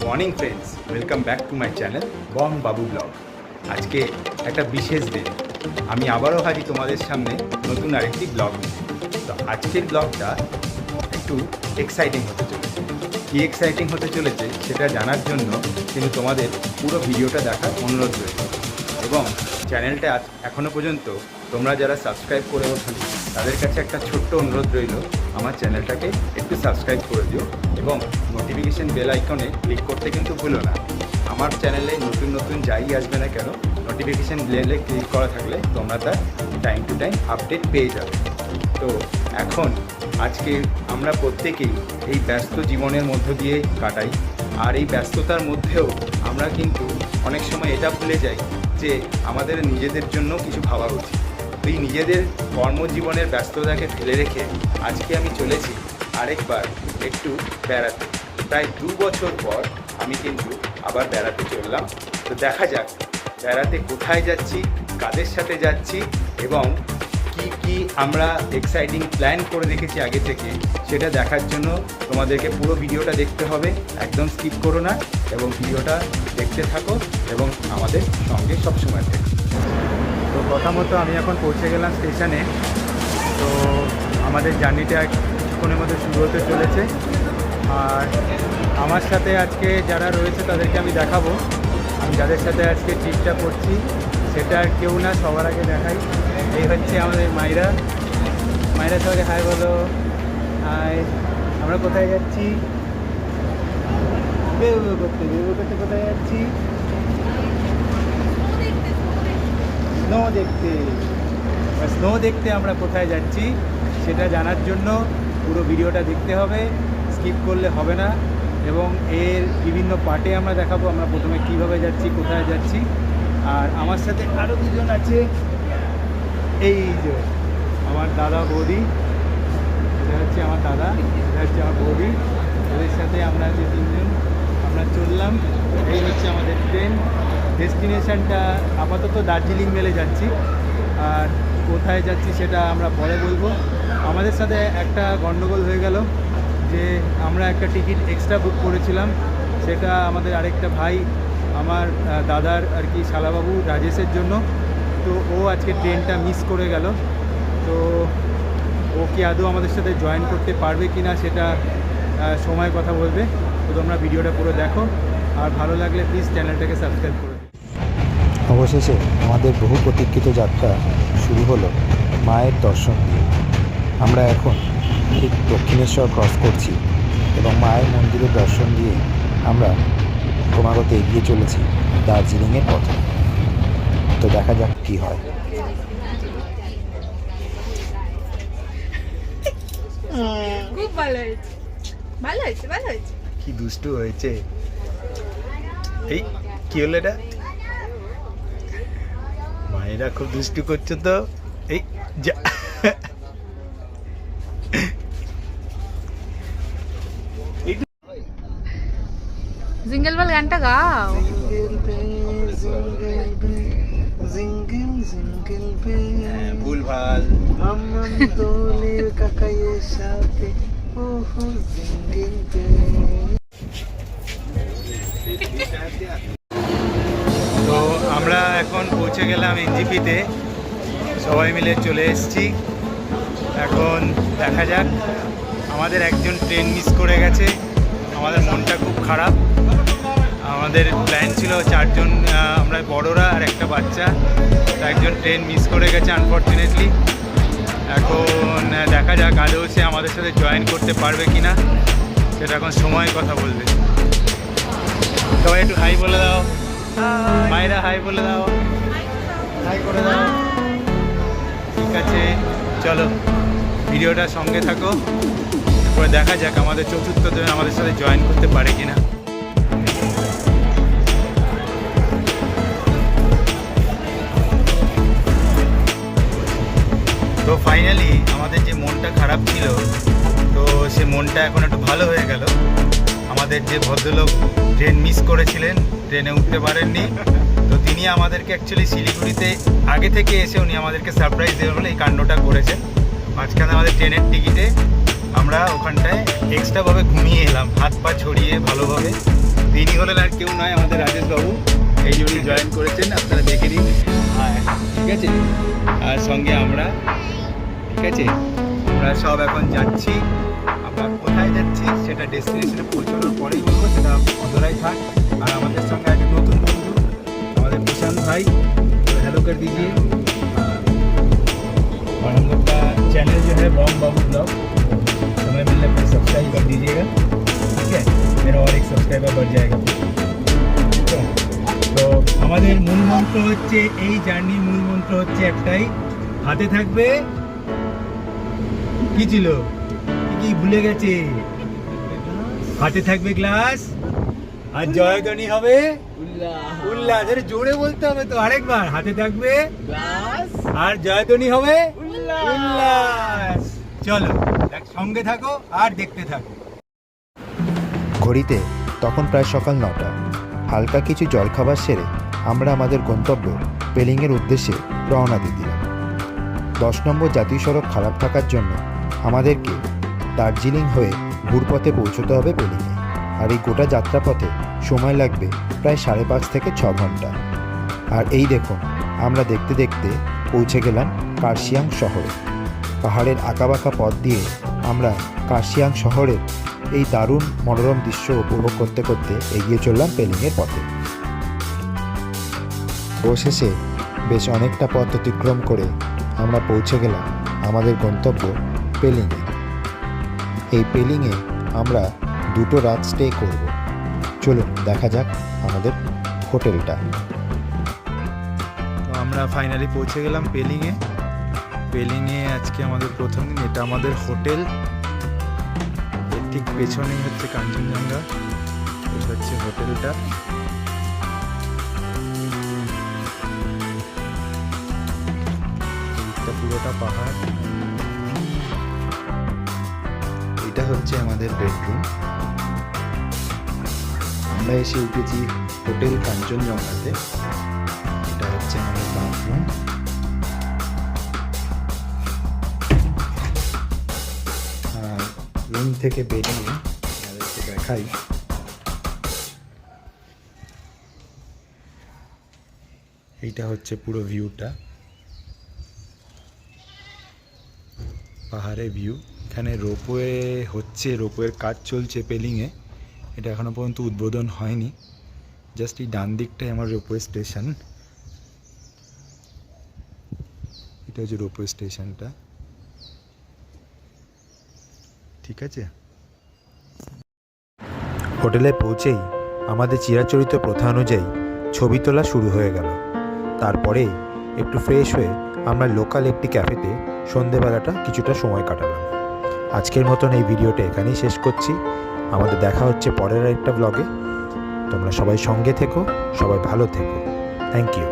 Morning friends, welcome back to my channel Bom Babu blog. আজকে একটা বিশেষ দিন, আমি আবারও হাজির তোমাদের সামনে নতুন আরেকটি ব্লগ নিয়ে। তো আজকের ব্লগটা একটু এক্সাইটিং হতে চলেছে। কী এক্সাইটিং হতে চলেছে সেটা জানার জন্য কিন্তু তোমাদের পুরো ভিডিওটা দেখার অনুরোধ রয়েছে। এবং চ্যানেলটা এখনও পর্যন্ত তোমরা যারা সাবস্ক্রাইব করে ওঠোনি তাদের কাছে একটা ছোট্ট অনুরোধ রইল, আমার চ্যানেলটাকে একটু সাবস্ক্রাইব করে দিও এবং নোটিফিকেশান বেল আইকনে ক্লিক করতে কিন্তু ভুলো না। আমার চ্যানেলে নতুন নতুন যাই আসবে না কেন, নোটিফিকেশান বেলে ক্লিক করা থাকলে তোমরা তার টাইম টু টাইম আপডেট পেয়ে যাবে। তো এখন আজকে আমরা প্রত্যেকেই এই ব্যস্ত জীবনের মধ্য দিয়ে কাটাই, আর এই ব্যস্ততার মধ্যেও আমরা কিন্তু অনেক সময় এটা ভুলে যাই যে আমাদের নিজেদের জন্য কিছু ভাবা উচিত। এই নিজেদের কর্মজীবনের ব্যস্ততাকে ফেলে রেখে আজকে আমি চলেছি আরেকবার একটু বেড়াতে। প্রায় 2 বছর পর আমি কিন্তু আবার বেড়াতে চললাম। তো দেখা যাক বেড়াতে কোথায় যাচ্ছি, কাদের সাথে যাচ্ছি এবং কি আমরা এক্সাইটিং প্ল্যান করে রেখেছি আগে থেকে, সেটা দেখার জন্য তোমাদেরকে পুরো ভিডিওটা দেখতে হবে, একদম স্কিপ করো না এবং ভিডিওটা দেখতে থাকো এবং আমাদের সঙ্গে সবসময় থেকো। তো কথা মতো আমি এখন পৌঁছে গেলাম স্টেশনে। তো আমাদের জার্নিটা কিছুক্ষণের মধ্যে শুরু হতে চলেছে, আর আমার সাথে আজকে যারা রয়েছে তাদেরকে আমি দেখাবো। আমি যাদের সাথে আজকে ট্রিপটা করছি সেটা আর কেউ না, সবার আগে দেখাই। এই হচ্ছে আমাদের মাইরা। সবাইকে হাই বলো। হাই। আমরা কোথায় যাচ্ছি? বেউ করতে কোথায় যাচ্ছি? স্নো দেখতে আমরা কোথায় যাচ্ছি সেটা জানার জন্য পুরো ভিডিওটা দেখতে হবে, স্কিপ করলে হবে না। এবং এর বিভিন্ন পার্টে আমরা দেখাবো আমরা প্রথমে কীভাবে যাচ্ছি, কোথায় যাচ্ছি। আর আমার সাথে আরও দুজন আছে, এই যে আমার দাদা বৌদি, এটা হচ্ছে আমার দাদা, এটা হচ্ছে আমার বৌদি। ওদের সাথে আমরা যে 3 জন আমরা চললাম। এই হচ্ছে আমাদের ট্রেন। ডেস্টিনেশনটা আপাতত দার্জিলিং মেলে যাচ্ছি, আর কোথায় যাচ্ছি সেটা আমরা পরে বলবো। আমাদের সাথে একটা গন্ডগোল হয়ে গেল যে আমরা একটা টিকিট এক্সট্রা বুক করেছিলাম, সেটা আমাদের আরেকটা ভাই আমার দাদার আর কি শালাবাবু রাজেশের জন্য। তো ও আজকে ট্রেনটা মিস করে গেল। তো ও কি আদৌ আমাদের সাথে জয়েন করতে পারবে কি না সেটা সময় কথা বলবে। তো তোমরা ভিডিওটা পুরো দেখো, আর ভালো লাগলে প্লিজ চ্যানেলটাকে সাবস্ক্রাইব করে দিও। অবশেষে আমাদের বহু প্রতীক্ষিত যাত্রা শুরু হলো মায়ের দর্শন দিয়ে। আমরা এখন ঠিক দক্ষিণেশ্বর ক্রস করছি এবং মায়ের মন্দিরের দর্শন দিয়ে আমরা ক্রমাগত এগিয়ে চলেছি দার্জিলিংয়ের পথে। তো দেখা যাক কী হয়। খুব ভালো হয়েছে, ভালো হয়েছে, ভালো হয়েছে। কি দুষ্টু হয়েছে। এই কি হলো এটা? মায়েরা খুব দুষ্টু করছো তো। এই যা জিঙ্গল বেল গানটা গাও। ভুল ভাল তো আমরা এখন পৌঁছে গেলাম এনজিপিতে, সবাই মিলে চলে এসেছি। এখন দেখা যাক, আমাদের একজন ট্রেন মিস করে গেছে, আমাদের মনটা খুব খারাপ। আমাদের প্ল্যান ছিল 4 জন, আমরা বড়রা আর একটা বাচ্চা। তো একজন ট্রেন মিস করে গেছে আনফর্চুনেটলি। এখন দেখা যাক আদৌ সে আমাদের সাথে জয়েন করতে পারবে কি না, সেটা এখন সময় কথা বলবে। সবাই একটু হাই বলে দাও। মায়েরা হাই বলে দাও, হাই করে দাও। ঠিক আছে, চলো ভিডিওটা সঙ্গে থাকো, এরপরে দেখা যাক আমাদের চতুর্থ জন আমাদের সাথে জয়েন করতে পারে কিনা। তো ফাইনালি আমাদের যে মনটা খারাপ ছিল, তো সে মনটা এখন একটু ভালো হয়ে গেল। আমাদের যে ভদ্রলোক ট্রেন মিস করেছিলেন, ট্রেনে উঠতে পারেননি, তো তিনি আমাদেরকে অ্যাকচুয়ালি শিলিগুড়িতে আগে থেকে এসে উনি আমাদেরকে সারপ্রাইজ দেওয়ার বলে এই কাণ্ডটা করেছেন। মাঝখানে আমাদের ট্রেনের টিকিটে আমরা ওখানটায় এক্সট্রাভাবে ঘুমিয়ে এলাম, হাত পা ছড়িয়ে ভালোভাবে। তিনি হলেন আর কেউ নয় আমাদের রাজেশ বাবু, এই জন্যই জয়েন করেছেন, আপনারা দেখে নিন। ঠিক আছে, আর সঙ্গে আমরা, ঠিক আছে, আমরা সব এখন যাচ্ছি। আমরা কোথায় যাচ্ছি সেটা ডেস্টিনেশনে পৌঁছানোর পরেই বলবো, সেটা অধরাই থাক। আর আমাদের সঙ্গে এক নতুন বন্ধু আমাদের প্রশান্ত ভাই, हेलो कर दीजिए। और हम लोग का चैनल जो है बॉम बाबू ब्लॉग, समय मिलने पर सब्सक्राइब कर दीजिएगा, ठीक है, मेरा और एक सब्सक्राइबर बढ़ जाएगा। ठीक है, তো আমাদের মূল মন্ত্র হচ্ছে, এই জার্নির মূল মন্ত্র হচ্ছে একটাই, হাতে থাকবে কি ছিল, কি ভুলে গেছে, হাতে থাকবে গ্লাস, আর জয়ধ্বনি হবে উল্লাস। আরে জোরে বলতে হবে তো, আরেকবার, হাতে থাকবে গ্লাস আর জয়ধ্বনি হবে উল্লাস। চলো সঙ্গে থাকো আর দেখতে থাকো। ঘড়িতে তখন প্রায় সকাল 9টা। হালকা কিছু জলখাবার সেরে আমরা আমাদের গন্তব্য পেলিংয়ের উদ্দেশ্যে রওনা দিয়ে দিলাম। 10 নম্বর জাতীয় সড়ক খারাপ থাকার জন্য আমাদেরকে দার্জিলিং হয়ে ঘুরপথে পৌঁছতে হবে পেলিংয়ে। আর এই গোটা যাত্রাপথে সময় লাগবে প্রায় 5.5 থেকে 6 ঘন্টা। আর এই দেখুন, আমরা দেখতে দেখতে পৌঁছে গেলাম কার্শিয়াং শহরে। পাহাড়ের আঁকাবাঁকা পথ দিয়ে আমরা কার্শিয়াং শহরের এই দারুণ মনোরম দৃশ্য উপভোগ করতে করতে এগিয়ে চললাম পেলিংয়ের পথে। অবশেষে বেশ অনেকটা পথ অতিক্রম করে আমরা পৌঁছে গেলাম আমাদের গন্তব্য পেলিংয়ে। এই পেলিংয়ে আমরা 2 রাত স্টে করব। চলুন দেখা যাক আমাদের হোটেলটা। তো আমরা ফাইনালি পৌঁছে গেলাম পেলিংয়ে। পেলিংয়ে আজকে আমাদের প্রথম দিন। এটা আমাদের হোটেল, এর ঠিক পেছনেই হচ্ছে কাঞ্চনজঙ্ঘা। এটা হচ্ছে হোটেলটা। এটা পুরোটা পাহাড়। এটা হচ্ছে আমাদের বেডরুম। আমরা এসে উঠেছি হোটেল কাঞ্চনজঙ্ঘাতে। এটা হচ্ছে আমাদের বাথরুম। আর রুম থেকে বেরিয়ে আমাদেরকে দেখাই, এইটা হচ্ছে পুরো ভিউটা, পাহাড়ের ভিউ। এখানে রোপওয়ে হচ্ছে, রোপওয়ের কাজ চলছে পেলিংয়ে। এটা এখনো পর্যন্ত উদ্বোধন হয়নি। জাস্ট এই ডান দিকটাই আমার রোপওয়ে স্টেশন। এটা হচ্ছে রোপওয়ে স্টেশনটা, ঠিক আছে। হোটেলে পৌঁছেই আমাদের চিরাচরিত প্রথা অনুযায়ী ছবি তোলা শুরু হয়ে গেল। তারপরে একটু ফ্রেশ হয়ে আমরা লোকাল একটি ক্যাফেতে সন্ধেবেলাটা কিছুটা সময় কাটালাম। আজকের মতন এই ভিডিওটা এখানেই শেষ করছি। আমাদের দেখা হচ্ছে পরের একটা ব্লগে। তোমরা সবাই সঙ্গে থেকো, সবাই ভালো থেকো। Thank you.